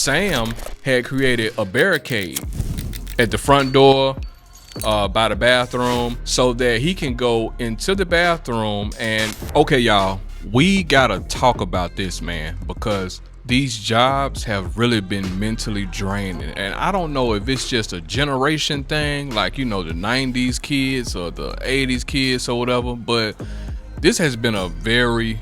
Sam had created a barricade at the front door by the bathroom so that he can go into the bathroom. And okay, y'all, we gotta talk about this, man, because these jobs have really been mentally draining. And I don't know if it's just a generation thing, like, you know, the 90s kids or the 80s kids or whatever, but this has been a very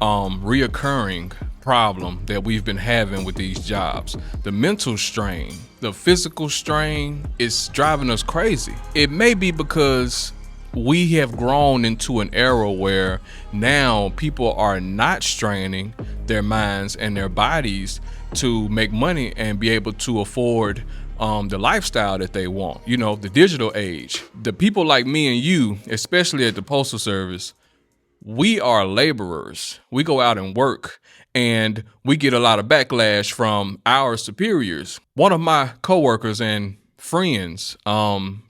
reoccurring problem that we've been having with these jobs. The mental strain, the physical strain is driving us crazy. It may be because we have grown into an era where now people are not straining their minds and their bodies to make money and be able to afford the lifestyle that they want. You know, the digital age. The people like me and you, especially at the Postal Service, we are laborers. We go out and work, and we get a lot of backlash from our superiors. One of my coworkers and friends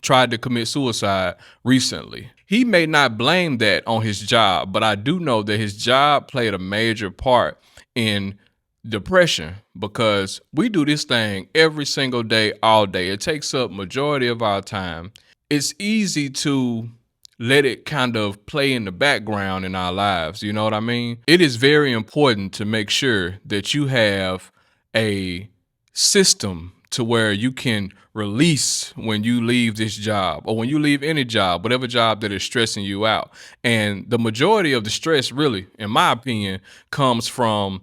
tried to commit suicide recently. He may not blame that on his job, but I do know that his job played a major part in depression, because we do this thing every single day, all day. It takes up majority of our time. It's easy to let it kind of play in the background in our lives. You know what I mean? It is very important to make sure that you have a system to where you can release when you leave this job, or when you leave any job, whatever job that is stressing you out. And the majority of the stress, really, in my opinion, comes from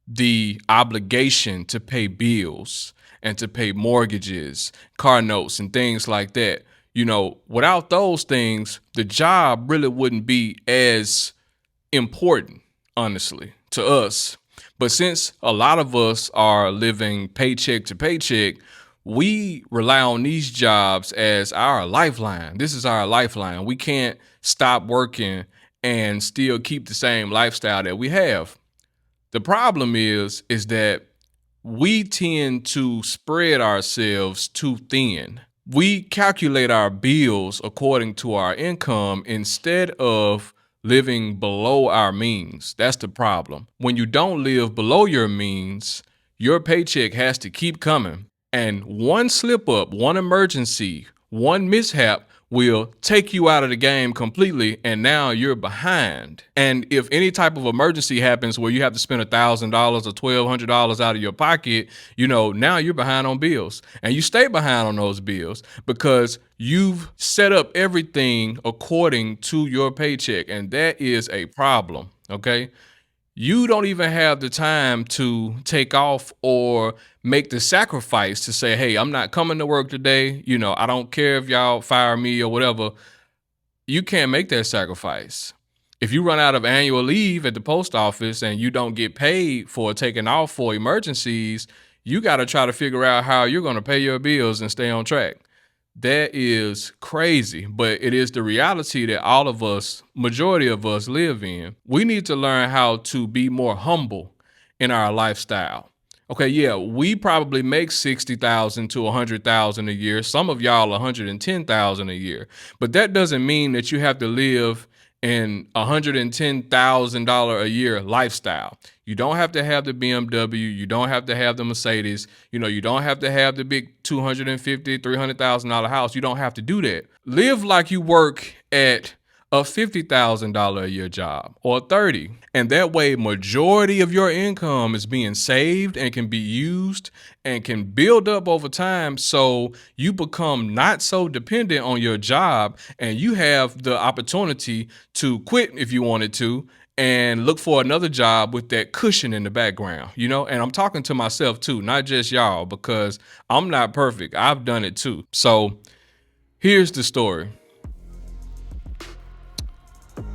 the obligation to pay bills and to pay mortgages, car notes, and things like that. You know, without those things, the job really wouldn't be as important, honestly, to us. But since a lot of us are living paycheck to paycheck, we rely on these jobs as our lifeline. This is our lifeline. We can't stop working and still keep the same lifestyle that we have. The problem is that we tend to spread ourselves too thin. We calculate our bills according to our income instead of living below our means. That's the problem. When you don't live below your means, your paycheck has to keep coming. And one slip up, one emergency, one mishap will take you out of the game completely, and now you're behind. And if any type of emergency happens where you have to spend $1,000 or $1,200 out of your pocket, you know, now you're behind on bills. And you stay behind on those bills because you've set up everything according to your paycheck, and that is a problem, okay? You don't even have the time to take off or make the sacrifice to say, hey, I'm not coming to work today. You know, I don't care if y'all fire me or whatever. You can't make that sacrifice. If you run out of annual leave at the post office and you don't get paid for taking off for emergencies, you got to try to figure out how you're going to pay your bills and stay on track. That is crazy, but it is the reality that all of us, majority of us, live in. We need to learn how to be more humble in our lifestyle. Okay, yeah, we probably make $60,000 to $100,000 a year. Some of y'all $110,000 a year, but that doesn't mean that you have to live in $110,000 a year lifestyle. You don't have to have the BMW. You don't have to have the Mercedes. You know, you don't have to have the big $250,000, $300,000 house. You don't have to do that. Live like you work at a $50,000 a year job or 30. And that way, majority of your income is being saved and can be used and can build up over time. So you become not so dependent on your job, and you have the opportunity to quit if you wanted to and look for another job with that cushion in the background, you know? And I'm talking to myself too, not just y'all, because I'm not perfect. I've done it too. So here's the story.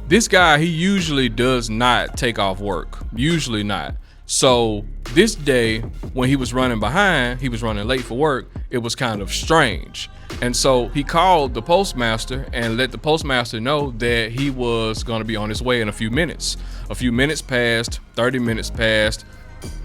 This guy, he usually does not take off work, usually not. So this day when he was running behind, he was running late for work, it was kind of strange. And so he called the postmaster and let the postmaster know that he was going to be on his way in a few minutes. A few minutes passed, 30 minutes passed,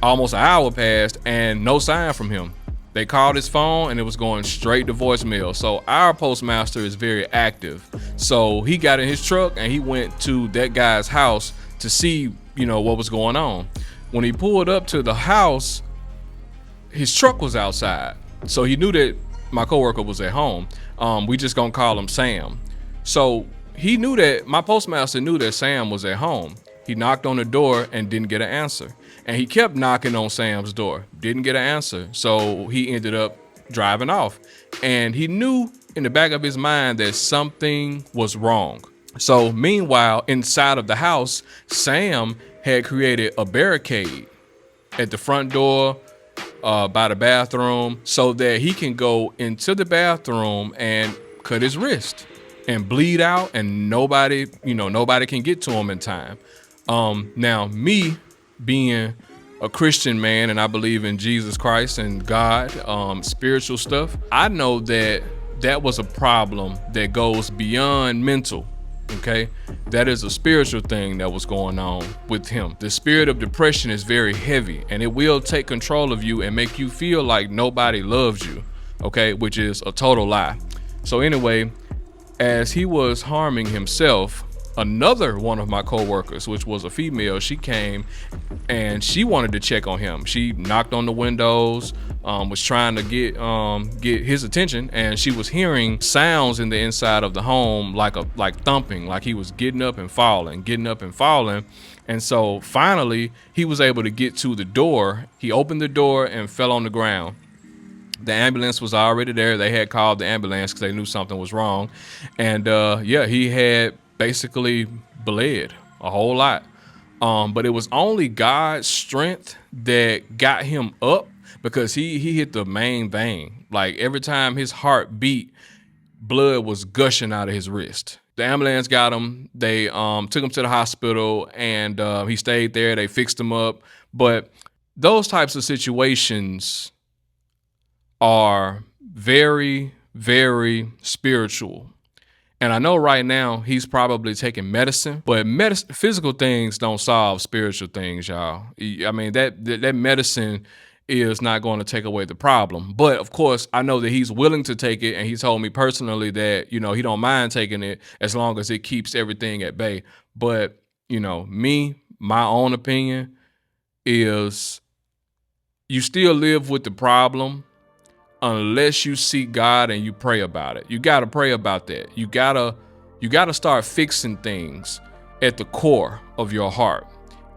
almost an hour passed, and no sign from him. They called his phone and it was going straight to voicemail. So our postmaster is very active. So he got in his truck and he went to that guy's house to see, you know, what was going on. When he pulled up to the house, his truck was outside. So he knew that my coworker was at home. We just gonna call him Sam. So he knew that my postmaster knew that Sam was at home. He knocked on the door and didn't get an answer. And he kept knocking on Sam's door, didn't get an answer. So he ended up driving off. And he knew in the back of his mind that something was wrong. So meanwhile, inside of the house, Sam had created a barricade at the front door, by the bathroom, so that he can go into the bathroom and cut his wrist and bleed out, and nobody can get to him in time. Now, me being a Christian man, and I believe in Jesus Christ and God, spiritual stuff, I know that that was a problem that goes beyond mental. Okay, that is a spiritual thing that was going on with him. The spirit of depression is very heavy, and it will take control of you and make you feel like nobody loves you. Okay, which is a total lie. So anyway, as he was harming himself, another one of my coworkers, which was a female, she came and she wanted to check on him. She knocked on the windows, was trying to get his attention, and she was hearing sounds in the inside of the home, like thumping, like he was getting up and falling. And so finally he was able to get to the door. He opened the door and fell on the ground. The ambulance was already there. They had called the ambulance because they knew something was wrong. And he had basically bled a whole lot. But it was only God's strength that got him up, because he hit the main vein. Like every time his heart beat, blood was gushing out of his wrist. The ambulance got him. They took him to the hospital, and he stayed there. They fixed him up. But those types of situations are very, very spiritual. And I know right now he's probably taking medicine, but physical things don't solve spiritual things, y'all. I mean, that medicine is not going to take away the problem. But of course, I know that he's willing to take it, and he told me personally that, he don't mind taking it as long as it keeps everything at bay. But, my own opinion is you still live with the problem unless you seek God and you pray about it. You got to pray about that. You got to start fixing things at the core of your heart.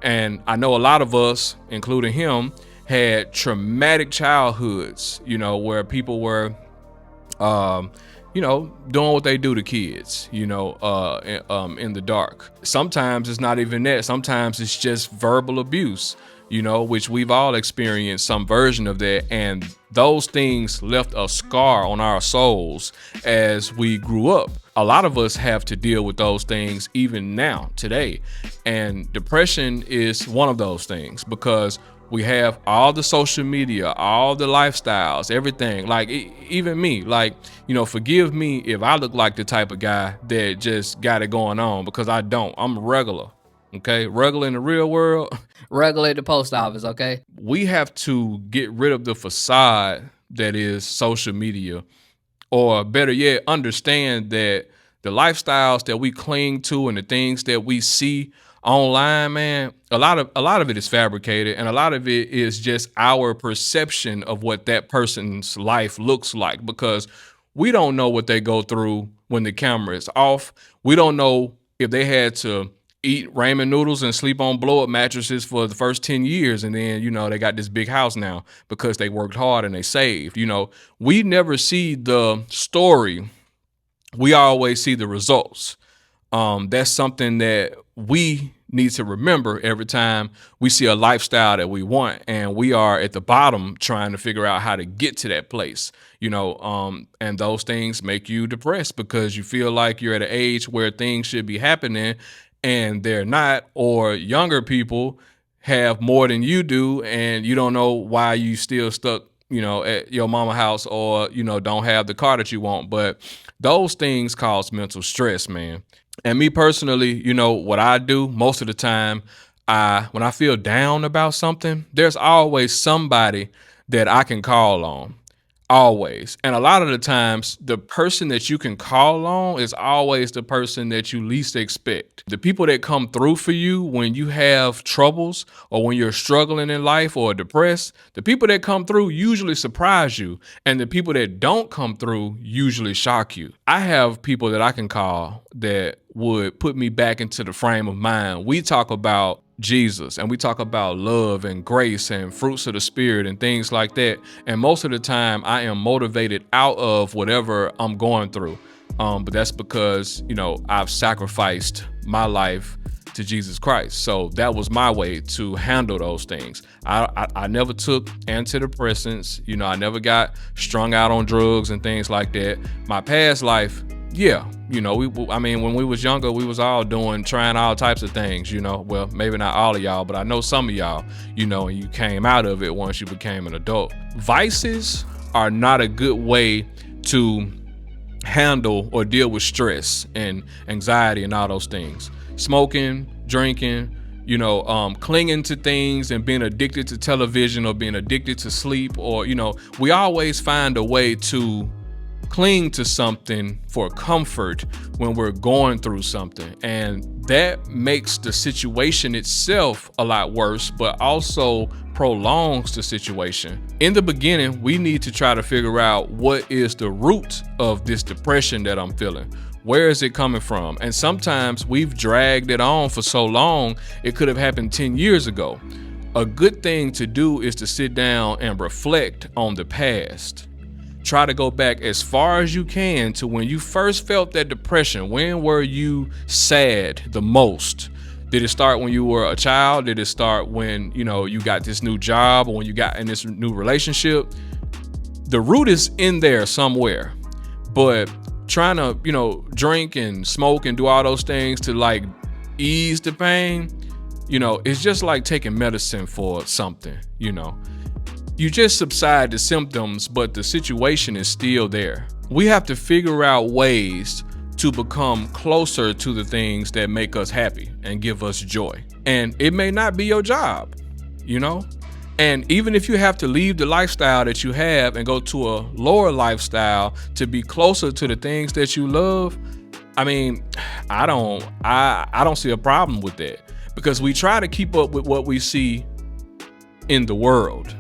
And I know a lot of us, including him, had traumatic childhoods, where people were, doing what they do to kids, in the dark. Sometimes it's not even that. Sometimes it's just verbal abuse, which we've all experienced some version of that. And those things left a scar on our souls as we grew up. A lot of us have to deal with those things even now, today. And depression is one of those things, because we have all the social media, all the lifestyles, everything. Like even me, forgive me if I look like the type of guy that just got it going on, because I don't. I'm regular. Okay, regular in the real world. Regular at the post office, okay? We have to get rid of the facade that is social media, or better yet, understand that the lifestyles that we cling to and the things that we see online, man, a lot of it is fabricated, and a lot of it is just our perception of what that person's life looks like, because we don't know what they go through when the camera is off. We don't know if they had to eat ramen noodles and sleep on blow-up mattresses for the first 10 years. And then, they got this big house now because they worked hard and they saved. We never see the story. We always see the results. That's something that we need to remember every time we see a lifestyle that we want, and we are at the bottom trying to figure out how to get to that place, and those things make you depressed because you feel like you're at an age where things should be happening and they're not, or younger people have more than you do, and you don't know why you still stuck, at your mama house, or, don't have the car that you want. But those things cause mental stress, man. And me personally, what I do most of the time, when I feel down about something, there's always somebody that I can call on. Always. And a lot of the times, the person that you can call on is always the person that you least expect. The people that come through for you when you have troubles or when you're struggling in life or depressed, the people that come through usually surprise you. And the people that don't come through usually shock you. I have people that I can call that would put me back into the frame of mind. We talk about Jesus and we talk about love and grace and fruits of the spirit and things like that. And most of the time I am motivated out of whatever I'm going through. But that's because, I've sacrificed my life to Jesus Christ. So that was my way to handle those things. I never took antidepressants. I never got strung out on drugs and things like that. My past life, yeah, when we was younger, we was all trying all types of things, well, maybe not all of y'all, but I know some of y'all, and you came out of it once you became an adult. Vices are not a good way to handle or deal with stress and anxiety and all those things. Smoking, drinking, clinging to things and being addicted to television or being addicted to sleep, or, we always find a way to cling to something for comfort when we're going through something. And that makes the situation itself a lot worse, but also prolongs the situation. In the beginning, we need to try to figure out what is the root of this depression that I'm feeling. Where is it coming from? And sometimes we've dragged it on for so long, it could have happened 10 years ago. A good thing to do is to sit down and reflect on the past. Try to go back as far as you can to when you first felt that depression. When were you sad the most? Did it start when you were a child? Did it start when, you got this new job or when you got in this new relationship? The root is in there somewhere, but trying to, drink and smoke and do all those things to ease the pain, it's just like taking medicine for something, You just subside the symptoms, but the situation is still there. We have to figure out ways to become closer to the things that make us happy and give us joy. And it may not be your job, And even if you have to leave the lifestyle that you have and go to a lower lifestyle to be closer to the things that you love, I don't see a problem with that, because we try to keep up with what we see in the world.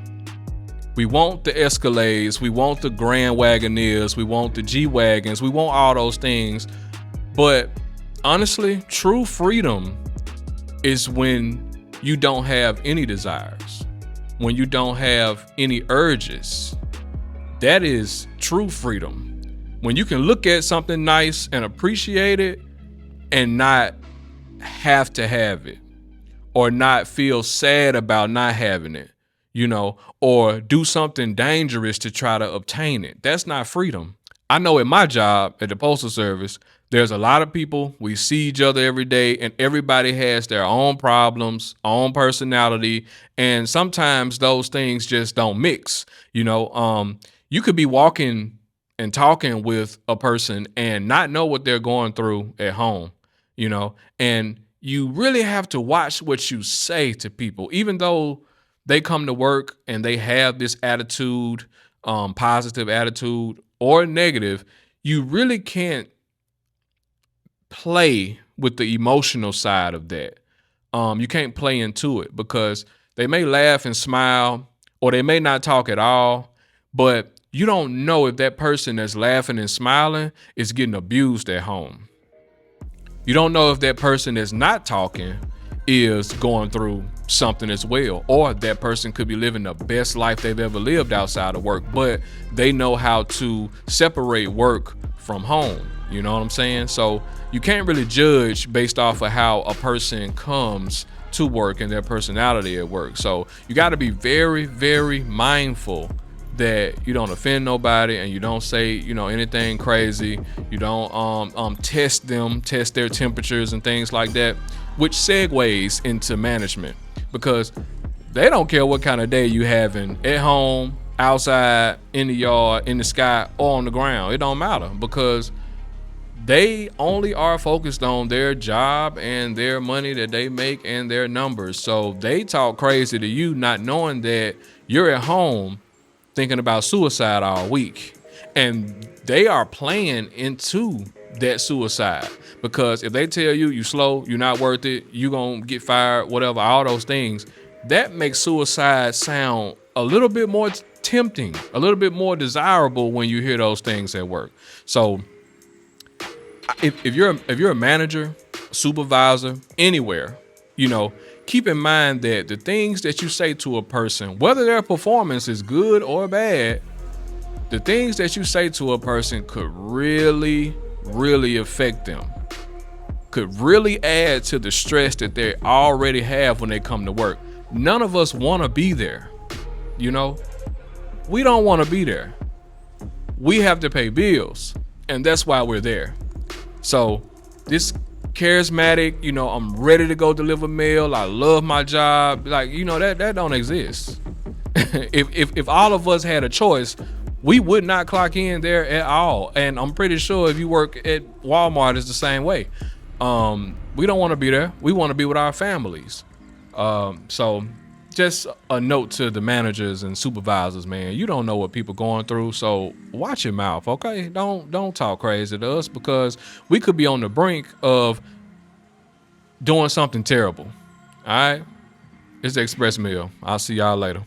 We want the Escalades, we want the Grand Wagoneers, we want the G-Wagons, we want all those things. But honestly, true freedom is when you don't have any desires, when you don't have any urges. That is true freedom. When you can look at something nice and appreciate it and not have to have it, or not feel sad about not having it. Or do something dangerous to try to obtain it. That's not freedom. I know at my job at the Postal Service, there's a lot of people. We see each other every day, and everybody has their own problems, own personality, and sometimes those things just don't mix. You could be walking and talking with a person and not know what they're going through at home, and you really have to watch what you say to people, even though they come to work and they have this attitude, positive attitude or negative. You really can't play with the emotional side of that. You can't play into it, because they may laugh and smile, or they may not talk at all, but you don't know if that person that's laughing and smiling is getting abused at home. You don't know if that person that's not talking is going through something as well, or that person could be living the best life they've ever lived outside of work, but they know how to separate work from home. You know what I'm saying? So you can't really judge based off of how a person comes to work and their personality at work. So you got to be very, very mindful that you don't offend nobody and you don't say, anything crazy. You don't test their temperatures and things like that, which segues into management, because they don't care what kind of day you having at home, outside, in the yard, in the sky, or on the ground. It don't matter, because they only are focused on their job and their money that they make and their numbers. So they talk crazy to you, not knowing that you're at home thinking about suicide all week. And they are playing into that suicide, because if they tell you you slow, you're not worth it, you gonna get fired, whatever, all those things, that makes suicide sound a little bit more tempting, a little bit more desirable when you hear those things at work. So if you're a manager, supervisor, anywhere, keep in mind that the things that you say to a person, whether their performance is good or bad, the things that you say to a person could really, really affect them, could really add to the stress that they already have when they come to work. None of us want to be there. We don't want to be there. We have to pay bills, and that's why we're there. So this charismatic, I'm ready to go deliver mail, I love my job, that don't exist. if all of us had a choice, we would not clock in there at all. And I'm pretty sure if you work at Walmart, it's the same way. We don't want to be there. We want to be with our families. So just a note to the managers and supervisors, man, you don't know what people going through. So watch your mouth, okay? Don't talk crazy to us, because we could be on the brink of doing something terrible. All right? It's the Express Meal. I'll see y'all later.